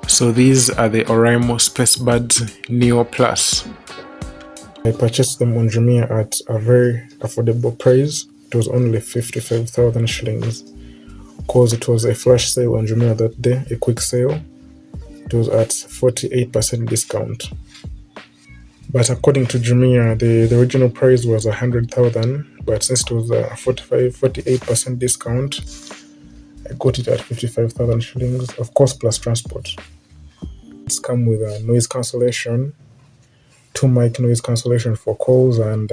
So these are the Oraimo SpaceBuds Neo Plus. I purchased them on Jumia at a very affordable price. It was only 55,000 shillings because it was a flash sale on Jumia that day, a quick sale. It was at 48% discount. But according to Jumia, the original price was 100,000, but since it was a 48% discount, I got it at 55,000 shillings, of course, plus transport. It's come with a noise cancellation, 2 mic noise cancellation for calls, and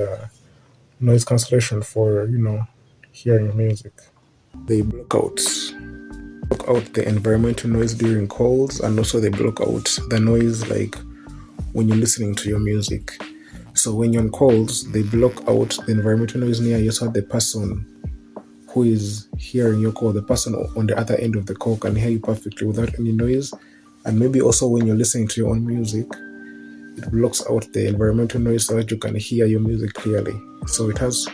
noise cancellation for, hearing music. They block out the environmental noise during calls, and also they block out the noise like when you're listening to your music. So when you're on calls, they block out the environmental noise near you, so the person who is hearing your call, the person on the other end of the call, can hear you perfectly without any noise. And maybe also when you're listening to your own music, it blocks out the environmental noise so that you can hear your music clearly. So it has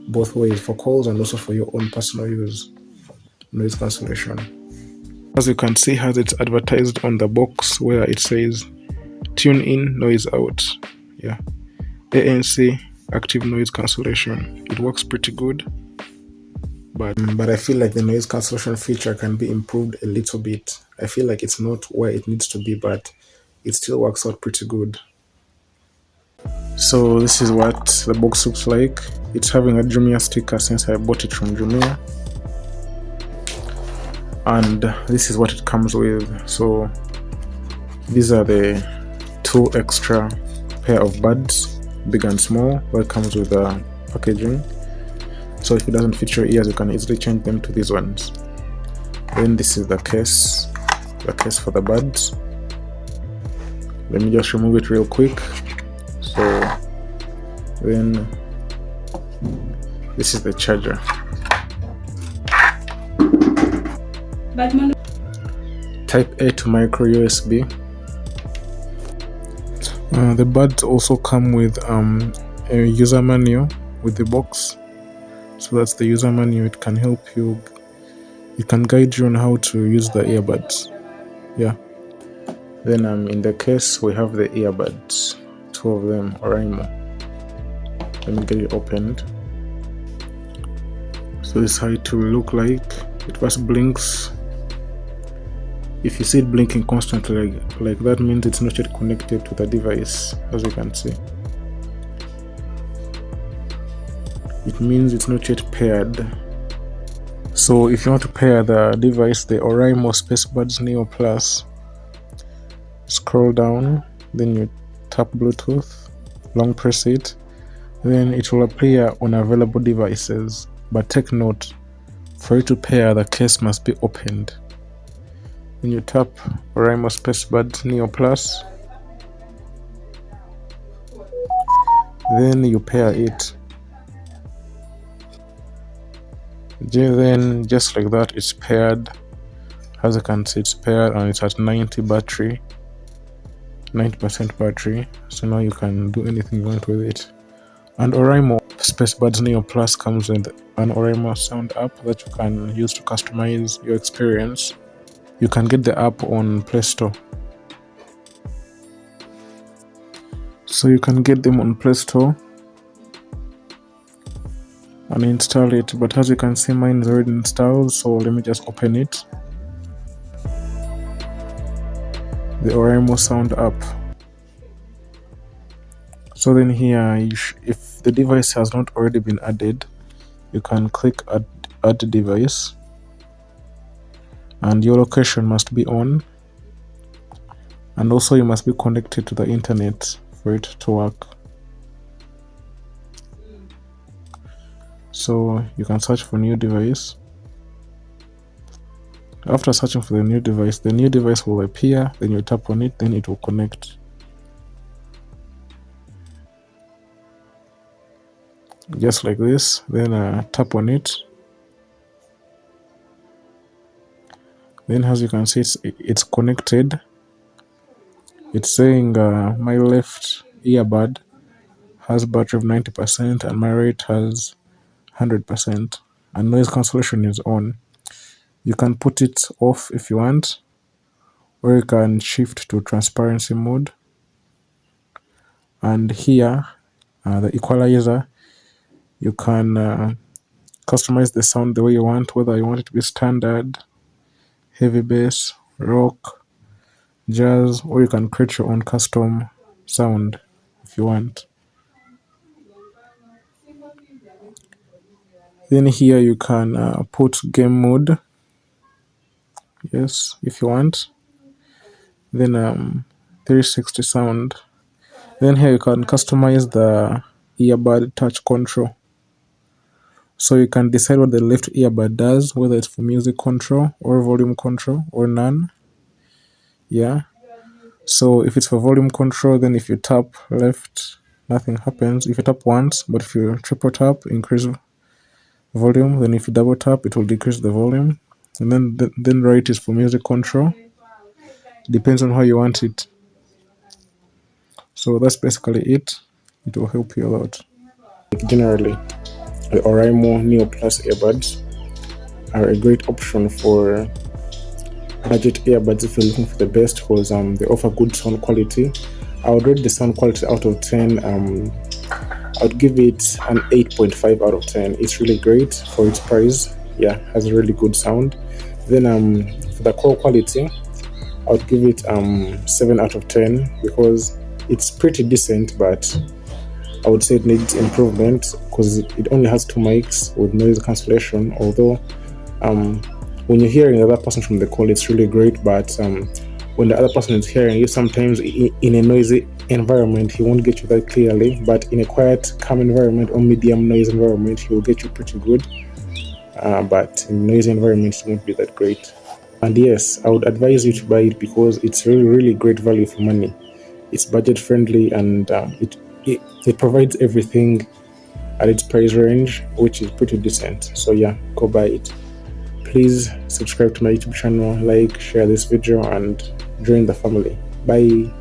both ways, for calls and also for your own personal use, noise cancellation. As you can see, has it's advertised on the box where it says tune in, noise out. Yeah, ANC, active noise cancellation. It works pretty good, but I feel like the noise cancellation feature can be improved a little bit. I feel like it's not where it needs to be, but it still works out pretty good. So this is what the box looks like. It's having a Jumia sticker since I bought it from Jumia, and this is what it comes with. So these are the 2 extra pair of buds, big and small, that comes with the packaging. So if it doesn't fit your ears, you can easily change them to these ones. Then this is the case for the buds. Let me just remove it real quick. So then this is the charger. Type A to micro USB. The buds also come with a user manual with the box. So that's the user manual. It can help you. It can guide you on how to use the earbuds. Yeah. Then in the case we have the earbuds, 2 of them, Oraimo. Let me get it opened. So this is how it will look like. It first blinks. If you see it blinking constantly like that, means it's not yet connected to the device, as you can see. It means it's not yet paired. So if you want to pair the device, the Oraimo SpaceBuds Neo Plus, scroll down, then you tap Bluetooth, long press it, then it will appear on available devices. But take note, for you to pair, the case must be opened. When you tap Oraimo SpaceBuds Neo Plus, then you pair it. Then just like that, it's paired. As you can see, it's paired and it's at 90% battery. So now you can do anything you want with it. And Oraimo SpaceBuds Neo Plus comes with an Oraimo sound app that you can use to customize your experience. You can get the app on Play Store. So you can get them on Play Store and install it. But as you can see, mine is already installed. So let me just open it. The Oraimo sound app. So then here, if the device has not already been added, you can click add device. And your location must be on, and also you must be connected to the internet for it to work. So you can search for new device. After searching for the new device will appear, then you tap on it, then it will connect. Just like this, then tap on it. Then as you can see, it's connected. It's saying my left earbud has battery of 90% and my right has 100%, and noise cancellation is on. You can put it off if you want, or you can shift to transparency mode. And here, the equalizer, you can customize the sound the way you want, whether you want it to be standard, heavy bass, rock, jazz, or you can create your own custom sound if you want. Then here you can put game mode, yes, if you want. Then 360 sound. Then here you can customize the earbud touch control. So you can decide what the left earbud does, whether it's for music control or volume control or none. Yeah. So if it's for volume control, then if you tap left, nothing happens. If you tap once, but if you triple tap, increase volume. Then if you double tap, it will decrease the volume. And then right is for music control. Depends on how you want it. So that's basically it. It will help you a lot. Generally, the Oraimo Neo Plus earbuds are a great option for budget earbuds if you're looking for the best, because they offer good sound quality. I would rate the sound quality out of 10. I would give it an 8.5 out of 10. It's really great for its price. Yeah, has a really good sound. Then for the call quality, I would give it 7 out of 10 because it's pretty decent, but I would say it needs improvement because it only has 2 mics with noise cancellation. Although when you're hearing the other person from the call, it's really great, but when the other person is hearing you, sometimes in a noisy environment, he won't get you that clearly, but in a quiet, calm environment or medium noise environment, he will get you pretty good. But in noisy environments, it won't be that great. And yes, I would advise you to buy it because it's really, really great value for money. It's budget friendly, and it provides everything at its price range, which is pretty decent. So yeah, go buy it. Please subscribe to my YouTube channel, like, share this video, and join the family. Bye.